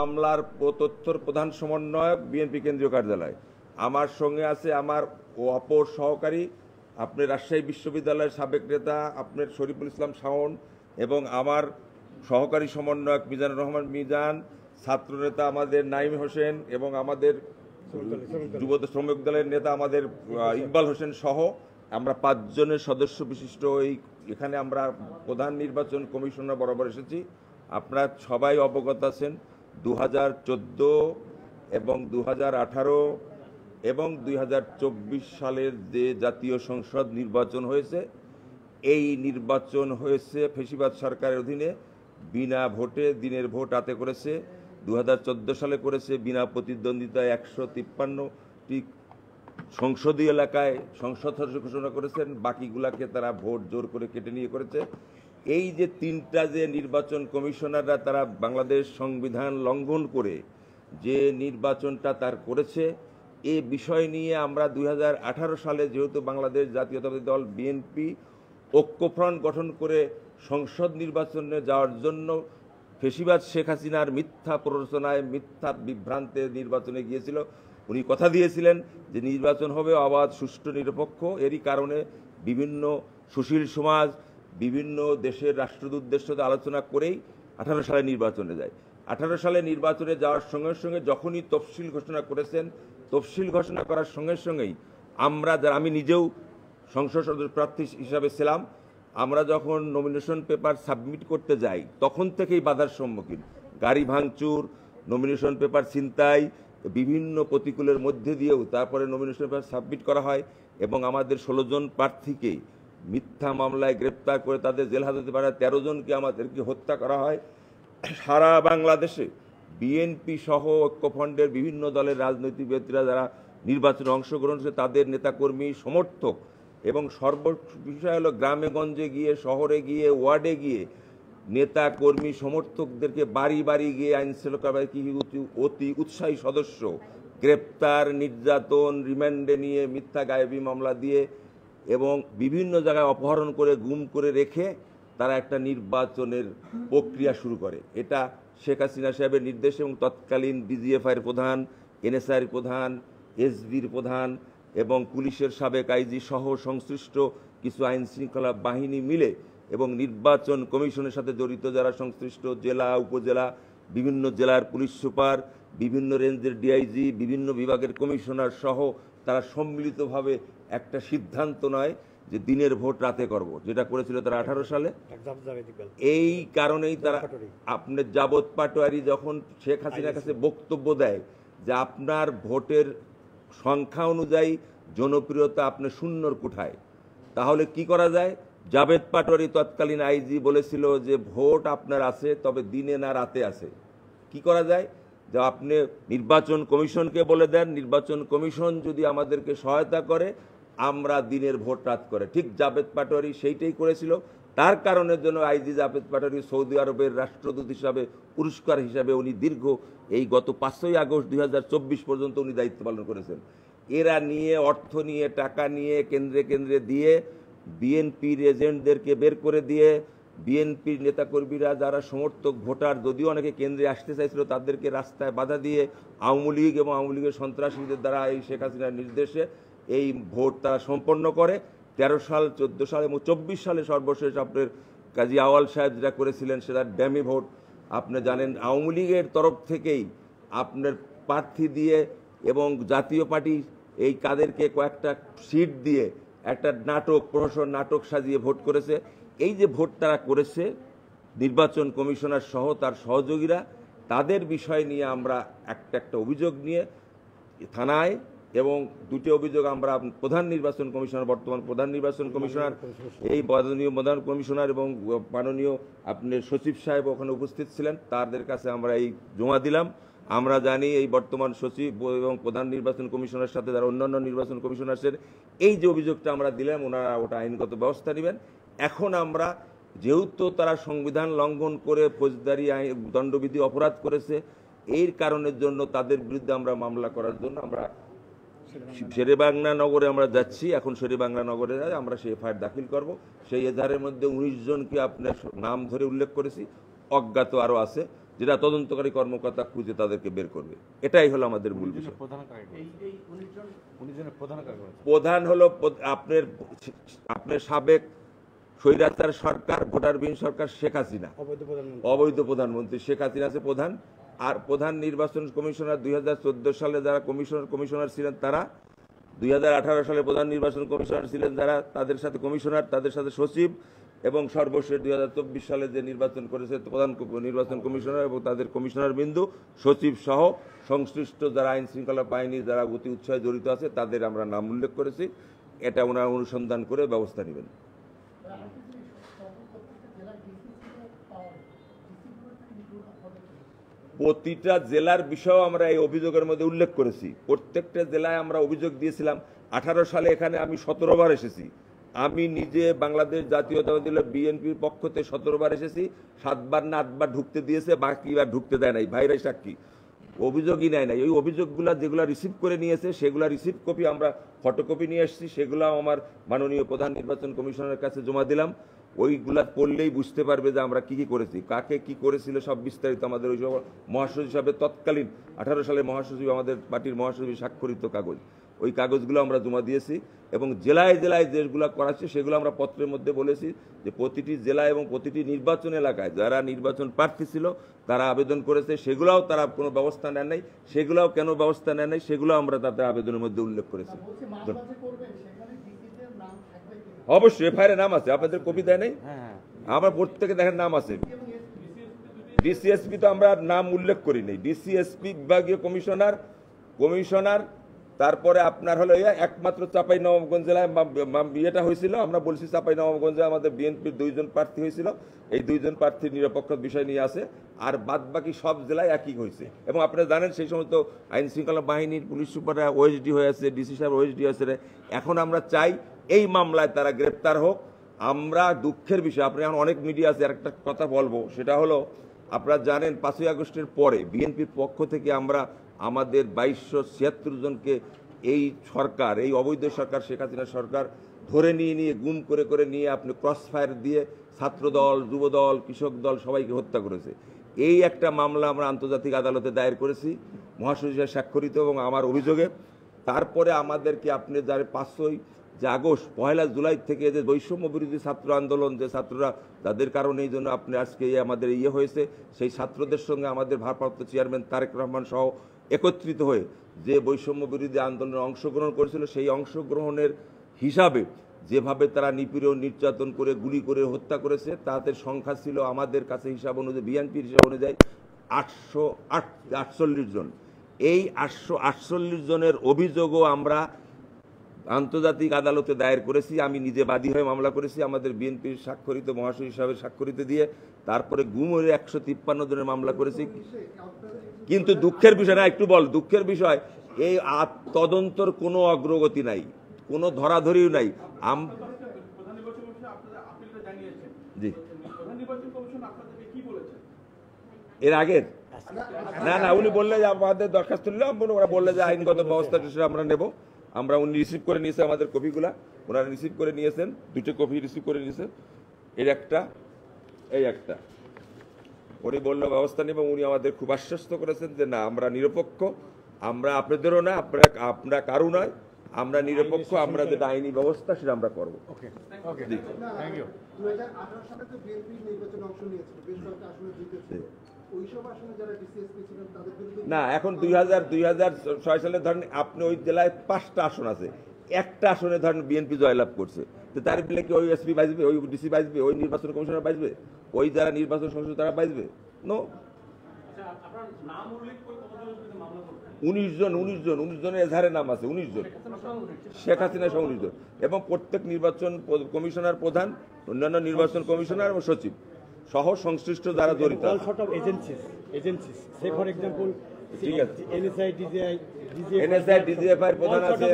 মামলার তথ্যর প্রধান সমন্বয়ক বিএনপি কেন্দ্রীয় কার্যালয়। আমার সঙ্গে আছে আমার অপর সহকারী আপনার রাজশাহী বিশ্ববিদ্যালয়ের সাবেক নেতা আপনার শরীফুল ইসলাম শাওন এবং আমার সহকারী সমন্বয়ক মিজানুর রহমান মিজান, ছাত্রনেতা আমাদের নাইম হোসেন এবং আমাদের যুব শ্রমিক দলের নেতা আমাদের ইকবাল হোসেন সহ আমরা 5 জনের সদস্য বিশিষ্ট এখানে আমরা প্রধান নির্বাচন কমিশনার বরাবর এসেছি। আপনারা সবাই অবগত আছেন 2014 এবং 2018 এবং 2024 সালের যে জাতীয় সংসদ নির্বাচন হয়েছে, এই নির্বাচন হয়েছে ফেসিবাদ সরকারের অধীনে বিনা ভোটে, দিনের ভোট রাতে করেছে। 2014 সালে করেছে বিনা প্রতিদ্বন্দ্বিতায় 153টি সংসদীয় এলাকায় সংসদ সদস্য ঘোষণা করেছেন, বাকিগুলাকে তারা ভোট জোর করে কেটে নিয়ে করেছে। এই যে 3টা যে নির্বাচন কমিশনাররা তারা বাংলাদেশ সংবিধান লঙ্ঘন করে যে নির্বাচনটা তার করেছে, এই বিষয় নিয়ে আমরা 2018 সালে যেহেতু বাংলাদেশ জাতীয়তাবাদী দল বিএনপি ঐক্যফ্রন্ট গঠন করে সংসদ নির্বাচনে যাওয়ার জন্য ফেসিবাদ শেখ হাসিনার মিথ্যা প্ররোচনায় মিথ্যা বিভ্রান্তে নির্বাচনে গিয়েছিল। উনি কথা দিয়েছিলেন যে নির্বাচন হবে অবাধ, সুষ্ঠু, নিরপেক্ষ। এরই কারণে বিভিন্ন সুশীল সমাজ বিভিন্ন দেশের রাষ্ট্রদূত সাথে আলোচনা করেই 18 সালে নির্বাচনে যায়। 18 সালে নির্বাচনে যাওয়ার সঙ্গে সঙ্গে যখনই তফসিল ঘোষণা করেছেন, তফসিল ঘোষণা করার সঙ্গে সঙ্গেই আমরা যারা, আমি নিজেও সংসদ সদস্য প্রার্থী হিসাবে ছিলাম, আমরা যখন নমিনেশন পেপার সাবমিট করতে যাই তখন থেকেই বাধার সম্মুখীন। গাড়ি ভাঙচুর, নমিনেশন পেপার ছিনতাই, বিভিন্ন প্রতিকূলের মধ্যে দিয়েও তারপরে নমিনেশন পেপার সাবমিট করা হয় এবং আমাদের 16 জন প্রার্থীকে মিথ্যা মামলায় গ্রেপ্তার করে তাদের জেল হাজতে পাঠায়, 13 জনকে আমাদেরকে হত্যা করা হয়। সারা বাংলাদেশে বিএনপি সহ ঐক্যফ্রন্টের বিভিন্ন দলের রাজনৈতিক ব্যক্তিরা যারা নির্বাচনে অংশগ্রহণ করেছে তাদের নেতাকর্মী, সমর্থক এবং সর্ববিষয় হলো গ্রামে গঞ্জে গিয়ে, শহরে গিয়ে, ওয়ার্ডে গিয়ে নেতা কর্মী সমর্থকদেরকে বাড়ি বাড়ি গিয়ে আইনশৃঙ্খলা অতি উৎসাহী সদস্য গ্রেপ্তার, নির্যাতন, রিমান্ডে নিয়ে মিথ্যা গায়েবী মামলা দিয়ে এবং বিভিন্ন জায়গায় অপহরণ করে গুম করে রেখে তারা একটা নির্বাচনের প্রক্রিয়া শুরু করে। এটা শেখ হাসিনা সাহেবের নির্দেশ এবং তৎকালীন ডিজিএফআইয়ের প্রধান, এনএসআইয়ের প্রধান, এসবির প্রধান এবং পুলিশের সাবেক আইজি সহ সংশ্লিষ্ট কিছু আইন শৃঙ্খলা বাহিনী মিলে এবং নির্বাচন কমিশনের সাথে জড়িত যারা সংশ্লিষ্ট জেলা, উপজেলা, বিভিন্ন জেলার পুলিশ সুপার, বিভিন্ন রেঞ্জের ডিআইজি, বিভিন্ন বিভাগের কমিশনার সহ তারা সম্মিলিতভাবে একটা সিদ্ধান্ত নয় যে দিনের ভোট রাতে করব, যেটা করেছিল তারা 18 সালে। এই কারণেই তারা আপনার জাবত পাটোয়ারি যখন শেখ হাসিনার কাছে বক্তব্য দেয় যে আপনার ভোটের সংখ্যা অনুযায়ী জনপ্রিয়তা আপনি শূন্যর কোঠায়, তাহলে কি করা যায়? জাবেদ পাটোয়ারি তৎকালীন আইজি বলেছিল যে ভোট আপনার আছে, তবে দিনে না রাতে আছে। কি করা যায়? যে আপনি নির্বাচন কমিশনকে বলে দেন, নির্বাচন কমিশন যদি আমাদেরকে সহায়তা করে আমরা দিনের ভোট রাত করে। ঠিক জাবেদ পাটোয়ারি সেইটাই করেছিল। তার কারণের জন্য আইজি জাবেদ পাটোয়ারি সৌদি আরবের রাষ্ট্রদূত হিসাবে পুরস্কার হিসাবে উনি দীর্ঘ এই গত 5ই আগস্ট 2024 পর্যন্ত উনি দায়িত্ব পালন করেছেন। এরা নিয়ে, অর্থ নিয়ে, টাকা নিয়ে কেন্দ্রে কেন্দ্রে দিয়ে বিএনপির এজেন্টদেরকে বের করে দিয়ে বিএনপির নেতাকর্মীরা যারা সমর্থক ভোটার, যদিও অনেকে কেন্দ্রে আসতে চাইছিল, তাদেরকে রাস্তায় বাধা দিয়ে আওয়ামী লীগ এবং আওয়ামী লীগের সন্ত্রাসীদের দ্বারা এই শেখ হাসিনার নির্দেশে এই ভোট তারা সম্পন্ন করে। 13 সাল, 14 সাল এবং 24 সালে সর্বশেষ আপনার কাজী আওয়াল সাহেব যেটা করেছিলেন সেটা ড্যামি ভোট। আপনি জানেন আওয়ামী লীগের তরফ থেকেই আপনার প্রার্থী দিয়ে এবং জাতীয় পার্টি এই কাদেরকে কয়েকটা সিট দিয়ে একটা নাটক, প্রহসন নাটক সাজিয়ে ভোট করেছে। এই যে ভোট তারা করেছে, নির্বাচন কমিশনার সহ তার সহযোগীরা, তাদের বিষয় নিয়ে আমরা একটা অভিযোগ নিয়ে থানায় এবং 2টি অভিযোগ আমরা প্রধান নির্বাচন কমিশনার, বর্তমান প্রধান নির্বাচন কমিশনার, এই মাননীয় প্রধান কমিশনার এবং মাননীয় আপনার সচিব সাহেব ওখানে উপস্থিত ছিলেন, তাদের কাছে আমরা এই জমা দিলাম। আমরা জানি এই বর্তমান সচিব এবং প্রধান নির্বাচন কমিশনারের সাথে যারা অন্যান্য নির্বাচন কমিশনারের এই যে অভিযোগটা আমরা দিলাম, ওনারা ওটা আইনগত ব্যবস্থা নেবেন। এখন আমরা যেহেতু তারা সংবিধান লঙ্ঘন করে ফৌজদারি দণ্ডবিধি অপরাধ করেছে, এই কারণের জন্য তাদের বিরুদ্ধে আমরা মামলা করার জন্য আমরা শেরেবাংলা নগরে আমরা যাচ্ছি। এখন শেরেবাংলা নগরে আমরা সেই এফআইআর দাখিল করব। সেই এজাহারের মধ্যে 19 জনকে আপনার নাম ধরে উল্লেখ করেছি, অজ্ঞাত আরও আছে। যেটা তদন্তকারী কর্মকর্তা খুঁজে তাদেরকে বের করবে। এটাই হলো আমাদের মূল বিষয়। প্রধান হলো আপনার সাবেক স্বৈরাচার সরকার, ভোটারবিহীন সরকার শেখ হাসিনা, অবৈধ প্রধানমন্ত্রী শেখ হাসিনা আছে প্রধান। আর প্রধান নির্বাচন কমিশনার 2014 সালে যারা কমিশনার ছিলেন তারা, 2018 সালে প্রধান নির্বাচন কমিশনার ছিলেন যারা, তাদের সাথে কমিশনার, তাদের সাথে সচিব, এবং সর্বশেষ 2024 সালে যে নির্বাচন করেছে প্রধান নির্বাচন কমিশনার এবং তাদের কমিশনার বিন্দু সচিব সহ সংশ্লিষ্ট যারা আইন শৃঙ্খলা বাহিনী যারা অতি উৎসাহে জড়িত আছে তাদের আমরা নাম উল্লেখ করেছি। এটা ওনারা অনুসন্ধান করে ব্যবস্থা নেবেন। প্রতিটা জেলার বিষয়েও আমরা এই অভিযোগের মধ্যে উল্লেখ করেছি। প্রত্যেকটা জেলায় আমরা অভিযোগ দিয়েছিলাম। 18 সালে এখানে আমি 17 বার এসেছি। আমি নিজে বাংলাদেশ জাতীয়তাবাদী দল বিএনপির পক্ষ থেকে 17 বার এসেছি। 7 বার না 8 বার ঢুকতে দিয়েছে, বাকিবার ঢুকতে দেয় নাই। ভাইরাই সাক্ষী, অভিযোগই নেয় নাই। ওই অভিযোগগুলা যেগুলো রিসিভ করে নিয়েছে সেগুলা রিসিভ কপি আমরা ফটোকপি নিয়ে এসেছি, সেগুলো আমার মাননীয় প্রধান নির্বাচন কমিশনারের কাছে জমা দিলাম। ওইগুলা পড়লেই বুঝতে পারবে যে আমরা কি কি করেছি, কাকে কি করেছিল, সব বিস্তারিত আমাদের ওই মহাসচিব সাহেবের তৎকালীন 18 সালে মহাসচিব, আমাদের পার্টির মহাসচিব স্বাক্ষরিত কাগজ, ওই কাগজগুলো আমরা জমা দিয়েছি। এবং জেলায় জেলায় যেগুলো করাচ্ছে সেগুলো আমরা পত্রের মধ্যে বলেছি যে প্রতিটি জেলা এবং প্রতিটি নির্বাচন এলাকায় যারা নির্বাচন প্রার্থী ছিল তারা আবেদন করেছে, সেগুলোও তারা কোনো ব্যবস্থা নেন নাই, সেগুলোও কেন ব্যবস্থা নেন নাই সেগুলো আমরা তাদের আবেদনের মধ্যে উল্লেখ করেছি। অবশ্যই এফআইআর নাম আছে, আপনাদের কপি দেয় নাই? আমার প্রত্যেকে দেখেন নাম আছে। ডিসিএসপি তো আমরা নাম উল্লেখ করি নাই। ডিসিএসপি বিভাগীয় কমিশনার তারপরে আপনার হলো একমাত্র চাঁপাইনবাবগঞ্জ জেলায় ইয়েটা হয়েছিল, আমরা বলছি চাঁপাইনবাবগঞ্জে আমাদের বিএনপির 2 জন প্রার্থী হয়েছিল, এই 2 জন প্রার্থীর নিরপেক্ষ বিষয় নিয়ে আছে। আর বাদ বাকি সব জেলায় একই হয়েছে। এবং আপনারা জানেন সেই সমস্ত আইন শৃঙ্খলা বাহিনীর পুলিশ সুপাররা ওএসডি হয়ে আছে, ডিসি সাহেব ওএসডি হয়েছে। এখন আমরা চাই এই মামলায় তারা গ্রেপ্তার হোক। আমরা দুঃখের বিষয়, আপনি এখন অনেক মিডিয়া আছে, আর একটা কথা বলবো, সেটা হলো আপনারা জানেন 5ই আগস্টের পরে বিএনপির পক্ষ থেকে আমরা আমাদের 2276 জনকে এই সরকার, এই অবৈধ সরকার শেখ হাসিনা সরকার ধরে নিয়ে গুম করে নিয়ে আপনি ক্রস ফায়ার দিয়ে ছাত্রদল, যুবদল, কৃষক দল সবাইকে হত্যা করেছে। এই একটা মামলা আমরা আন্তর্জাতিক আদালতে দায়ের করেছি মহাসচিব স্বাক্ষরিত এবং আমার অভিযোগে। তারপরে আমাদেরকে আপনি যারা 5ই আগস্ট 1 জুলাই থেকে যে বৈষম্য বিরোধী ছাত্র আন্দোলন, যে ছাত্ররা যাদের কারণে এই জন্য আপনি আজকে আমাদের হয়েছে, সেই ছাত্রদের সঙ্গে আমাদের ভারপ্রাপ্ত চেয়ারম্যান তারেক রহমান সহ একত্রিত হয়ে যে বৈষম্য বিরোধী আন্দোলনে অংশগ্রহণ করেছিল, সেই অংশগ্রহণের হিসাবে যেভাবে তারা নিপীড়ন নির্যাতন করে গুলি করে হত্যা করেছে তাদের সংখ্যা ছিল আমাদের কাছে হিসাব অনুযায়ী, বিএনপির হিসাব অনুযায়ী 848 জন। এই 848 জনের অভিযোগও আমরা আন্তর্জাতিক আদালতে দায়ের করেছি। আমি নিজে বাদী হয়ে মামলা করেছি, আমাদের বিএনপির স্বাক্ষরিত মহাসচিব হিসাবে স্বাক্ষরিত দিয়ে। তারপরে গুমরে 153 জনের মামলা করেছি। কিন্তু দুঃখের বিষয় না, একটু বল, দুঃখের বিষয় এই তদন্তর কোনো অগ্রগতি নাই, কোনো ধরাধরিও নাই। জি, এর আগের না উনি বললে যে আমাদের দরখাস্ত নিলাম, ওরা বললে যে আইনগত ব্যবস্থা আমরা নেব। আমরা উনি রিসিভ করে নিয়েছে আমাদের কপিগুলা, ওনারা রিসিভ করে নিয়েছেন, 2টো কপি রিসিভ করে নিয়েছেন, এই একটা উনি বললো ব্যবস্থা নেব। উনি আমাদের খুব আশ্বস্ত করেছেন যে না, আমরা নিরপেক্ষ, আমরা আপনাদেরও না, আপনারা কারো নয়, আমরা নিরপেক্ষ, আমরা যেটা আইনি ব্যবস্থা সেটা আমরা করবো। না, এখন 2006 সালে ধরেন আপনি ওই জেলায় 5টা আসন আছে, একটা আসনে ধরেন বিএনপি জয়লাভ করছে, তো তার বলে কি ওই এসপি বাঁচবে, ওই ডিসি বাঁচবে, ওই নির্বাচন কমিশনার বাঁচবে, ওই যারা নির্বাচন সংসদ তারা বাঁচবে? নো। 19 জনের এজাহারের নাম আছে, 19 জন, শেখ হাসিনা সহ 19 জন, এবং প্রত্যেক নির্বাচন কমিশনার প্রধান, অন্যান্য নির্বাচন কমিশনার এবং সচিব সহ সংশ্লিষ্ট যারা জড়িত। ঠিক আছে, এনএসআই ডিজিএফআই প্রধান আছে।